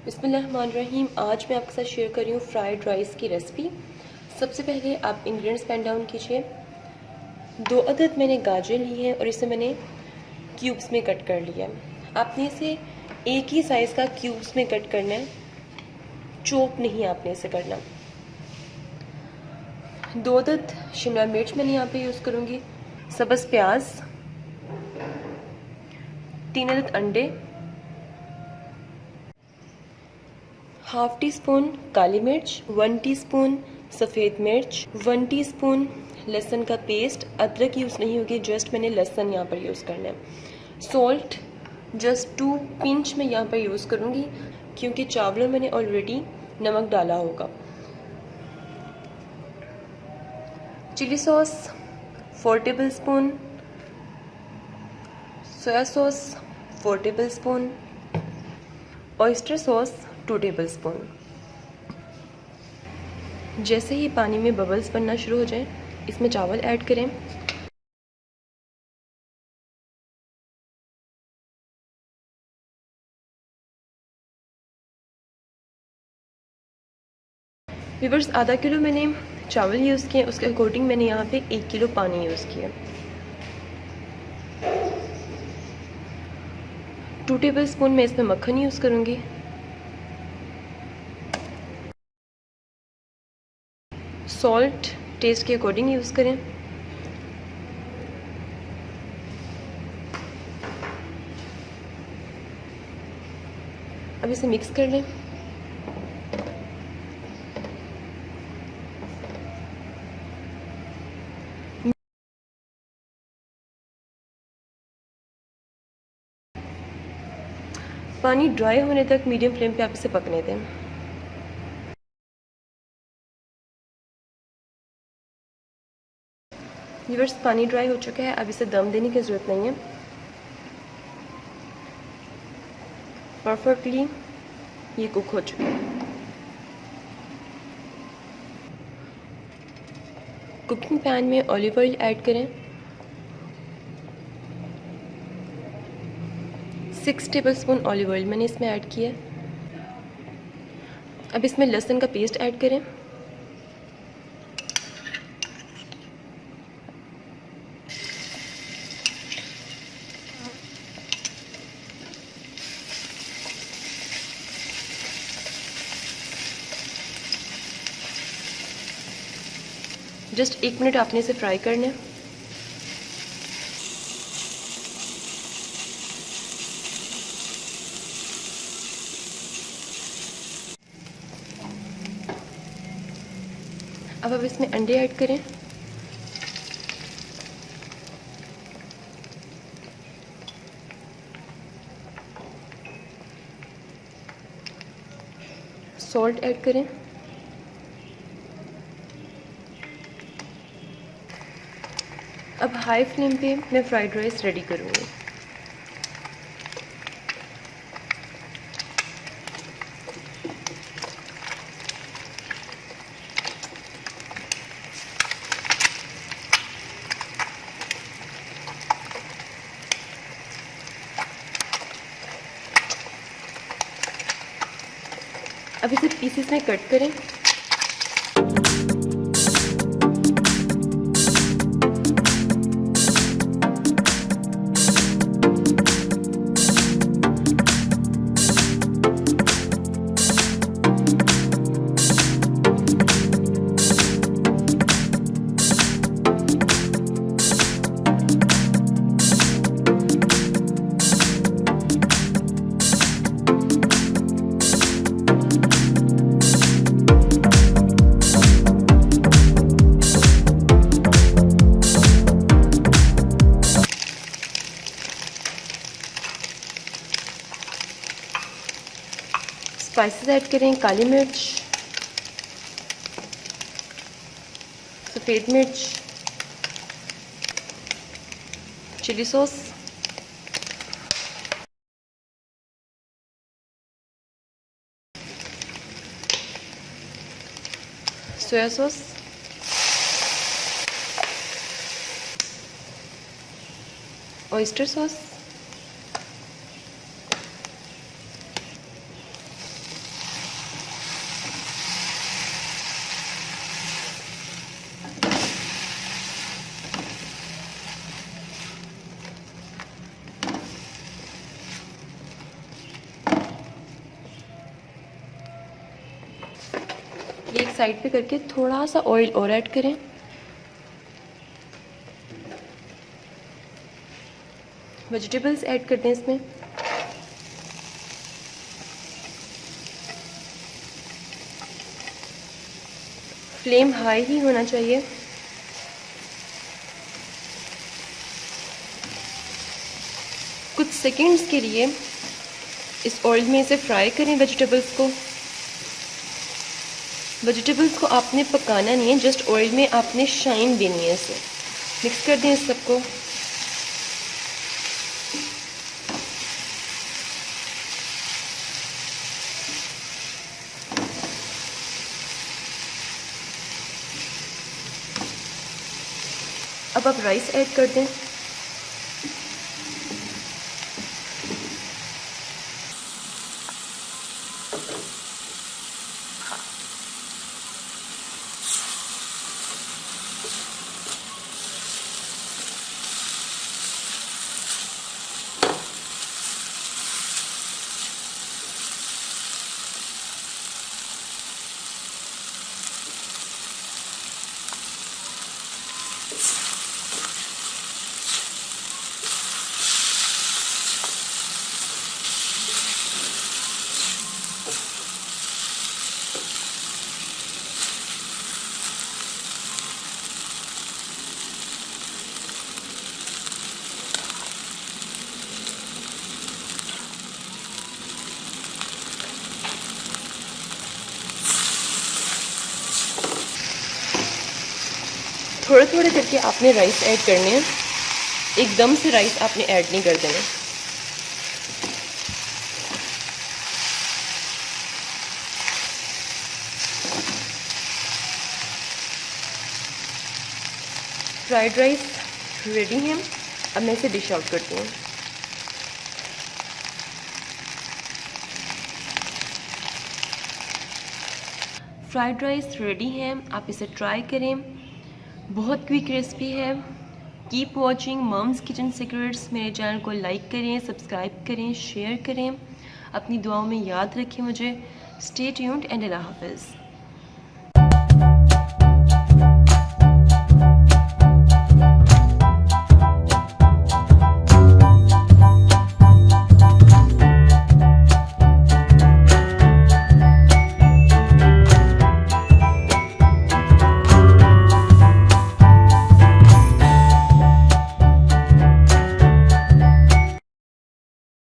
बिस्मिल्लाहिर्रहमानिर्रहीम। आज मैं आपके साथ शेयर कर रही हूँ फ्राइड राइस की रेसिपी। सबसे पहले आप इंग्रेडिएंट्स पेन डाउन कीजिए। 2 अदद मैंने गाजर ली है और इसे मैंने क्यूब्स में कट कर लिया है। आपने इसे एक ही साइज़ का क्यूब्स में कट करना है, चॉप नहीं आपने इसे करना। 2 अदद शिमला मिर्च मैंने यहाँ पे यूज़ करूँगी, सब्ज़ प्याज, 3 अदद अंडे, हाफ टी स्पून काली मिर्च, 1 टीस्पून सफ़ेद मिर्च, 1 टीस्पून लहसुन का पेस्ट। अदरक यूज़ नहीं होगी, जस्ट मैंने लहसुन यहाँ पर यूज़ करना है। सॉल्ट जस्ट 2 पिंच में यहाँ पर यूज़ करूँगी क्योंकि चावलों में मैंने ऑलरेडी नमक डाला होगा। Chilli sauce 4 tablespoon, soya sauce 4 tablespoon, oyster sauce 2 tablespoon. जैसे ही पानी में बबल्स बनना शुरू हो जाए, इसमें चावल ऐड करें। व्यूअर्स, आधा किलो मैंने चावल यूज़ किए, उसके अकॉर्डिंग मैंने यहाँ पे 1 किलो पानी यूज़ किया। 2 टेबल स्पून मैं इसमें मक्खन यूज़ करूँगी। सॉल्ट टेस्ट के अकॉर्डिंग यूज़ करें। अब इसे मिक्स कर लें। पानी ड्राई होने तक मीडियम फ्लेम पे आप इसे पकने दें। व्यूअर्स, पानी ड्राई हो चुका है, अब इसे दम देने की ज़रूरत नहीं है। परफेक्टली ये कुक हो चुका है। कुकिंग पैन में ऑलिव ऑयल ऐड करें। 6 टेबल स्पून ऑलिव ऑयल मैंने इसमें ऐड किया। अब इसमें लहसुन का पेस्ट ऐड करें। जस्ट 1 मिनट आपने इसे फ्राई करना है। अब इसमें अंडे ऐड करें। सॉल्ट ऐड करें। अब हाई फ्लेम पे मैं फ्राइड राइस रेडी करूँगी। अब इसे पीसेस में कट करें। स्पाइसेस ऐड करें। काली मिर्च, सफ़ेद मिर्च, chilli sauce, soya sauce, oyster sauce, एक साइड पे करके थोड़ा सा ऑयल और ऐड करें। वेजिटेबल्स ऐड कर दें इसमें। फ्लेम हाई ही होना चाहिए। कुछ सेकंड्स के लिए इस ऑयल में इसे फ्राई करें वेजिटेबल्स को। वेजिटेबल्स को आपने पकाना नहीं है, जस्ट ऑयल में आपने शाइन देनी है इसे। मिक्स कर दें इस सबको। अब आप राइस ऐड कर दें। थोड़े थोड़े करके आपने राइस ऐड करने हैं, एकदम से राइस आपने ऐड नहीं कर देना। फ्राइड राइस रेडी है। अब मैं इसे डिश आउट करती हूँ। फ्राइड राइस रेडी है, आप इसे ट्राई करें। बहुत क्विक रेसिपी है। Keep watching mum's kitchen secrets. मेरे चैनल को लाइक करें, सब्सक्राइब करें, शेयर करें। अपनी दुआओं में याद रखें मुझे। स्टे ट्यून्ड एंड अल्लाह हाफिज़।